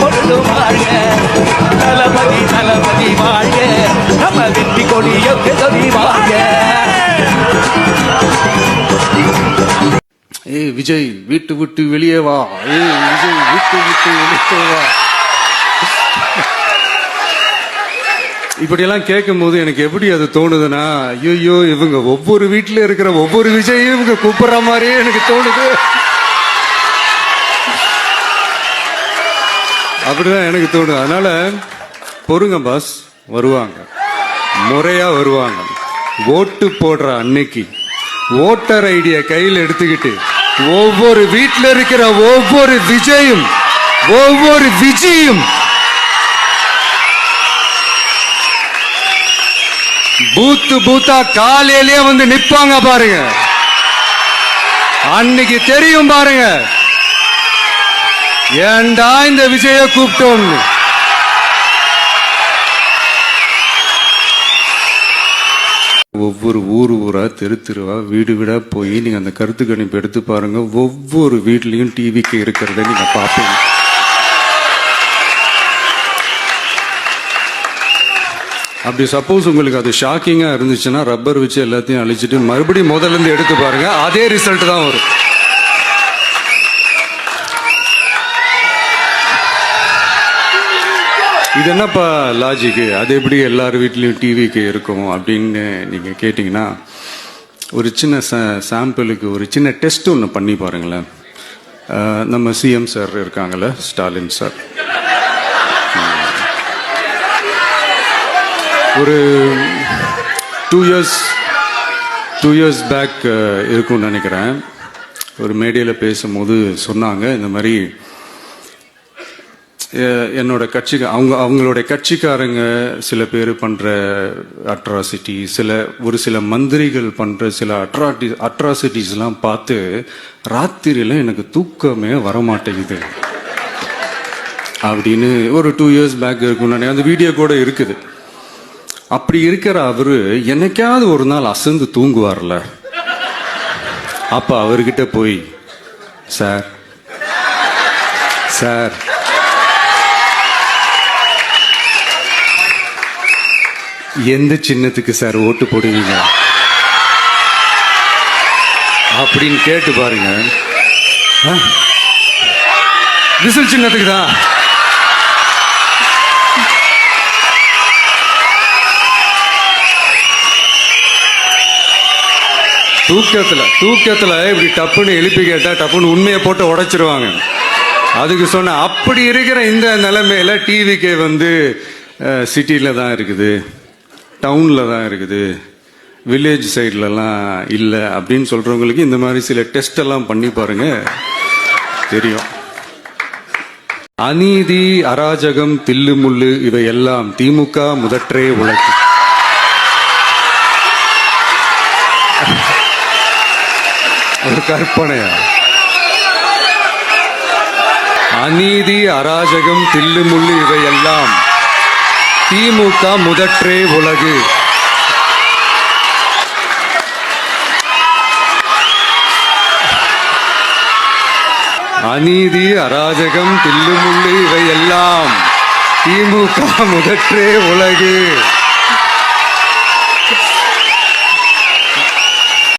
எப்பொழுதும் வாழ்க. தளபதி தளபதி வாழ்க, நம்ம வெற்றி கொடி எப்படி வாழ்க. ஏய் விஜய் வீட்டு விட்டு வெளியே வா, ஏய் விஜய் வீட்டு விட்டு வெளியே வா. இப்படியெல்லாம் கேட்கும் போது எனக்கு எப்படி அது தோணுதுன்னா, ஐயோ இவங்க ஒவ்வொரு வீட்டுல இருக்கிற ஒவ்வொரு விஜயும் இவங்க கூப்பிடுற மாதிரியே எனக்கு தோணுது. அப்படிதான் எனக்கு தோணுது. அதனால பொறுங்க பாஸ், வருவாங்க, முறையா வருவாங்க. ஓட்டு போடுற அன்னைக்கு ஓட்டர் ஐடிய கையில் எடுத்துக்கிட்டு ஒவ்வொரு வீட்டில் இருக்கிற ஒவ்வொரு விஜயும் ஒவ்வொரு விஜயும் பூத்து பூத்தா காலையிலேயே வந்து நிப்பாங்க பாருங்க. அன்னைக்கு தெரியும் பாருங்க, ஏண்டா இந்த விஜய கூப்பிட்டோம். ஒவ்வொரு ஊரா தெரு தெருவா வீடு வீடா போய் நீங்க அந்த கருத்து கணிப்பு எடுத்து பாருங்க. ஒவ்வொரு வீட்லயும் டிவிக்கு இருக்கிறத நீங்க பாப்பீங்க. அப்படி சப்போஸ் உங்களுக்கு அது ஷாக்கிங்கா இருந்துச்சுன்னா ரப்பர் வச்சு எல்லாத்தையும் அழிச்சிட்டு மறுபடியும் முதல்ல இருந்து எடுத்து பாருங்க, அதே ரிசல்ட் தான் வரும். இது என்னப்பா லாஜிக்கு, அது எப்படி எல்லார் வீட்லயும் டிவிக்கு இருக்கும் அப்படின்னு நீங்க கேட்டீங்கன்னா, ஒரு சின்ன சாம்பிளுக்கு ஒரு சின்ன டெஸ்ட் ஒன்று பண்ணி பாருங்களேன். நம்ம சிஎம் சார் இருக்காங்கல்ல, ஸ்டாலின் சார், ஒரு 2 இயர்ஸ் பேக் இருக்கும்னு நினைக்கிறேன். ஒரு மேடையில் பேசும்போது சொன்னாங்க, இந்த மாதிரி என்னோட கட்சிக்கு அவங்களுடைய கட்சிக்காரங்க சில பேர் பண்ற அட்ராசிட்டி, ஒரு சில மந்திரிகள் பண்ற சில அட்ராசிட்டிஸ் எல்லாம் பார்த்து ராத்திரியில எனக்கு தூக்கமே வரமாட்டேங்குது அப்படின்னு ஒரு 2 இயர்ஸ் பேக் இருக்கும். அந்த வீடியோ கூட இருக்குது. அப்படி இருக்கிற அவரு என்னைக்காவது ஒரு நாள் அசந்து தூங்குவார்ல, அப்ப அவர்கிட்ட போய், சார் சார் எந்த சின்னத்துக்கு சார் ஓட்டு போடுவீங்க அப்படின்னு கேட்டு பாருங்க. விசில் சின்னத்துக்கு தான். தூக்கத்துல இப்படி டப்புன்னு எழுப்பி கேட்டா டப்புன்னு உண்மையை போட்டு உடைச்சிருவாங்க. அதுக்கு சொன்ன அப்படி இருக்கிற இந்த நிலைமையில டிவிக்கு வந்து சிட்டியில தான் இருக்குது, டவுன்ல தான் இருக்குது, வில்லேஜ் சைட்லலாம் இல்லை அப்படின்னு சொல்றவங்களுக்கு இந்த மாதிரி சில டெஸ்ட் எல்லாம் பண்ணி பாருங்க, தெரியும். அநீதி, அராஜகம், தில்லுமுள்ளு இவையெல்லாம் திமுக முதற்றே உலகு. ஒரு கற்பனையா? அநீதி, அராஜகம், தில்லுமுள்ளு இவையெல்லாம் திமுக முதற்றே உலகு. அநீதி, அராஜகம், தில்லுமுள்ளு இவையெல்லாம் திமுக முதற்றே உலகு.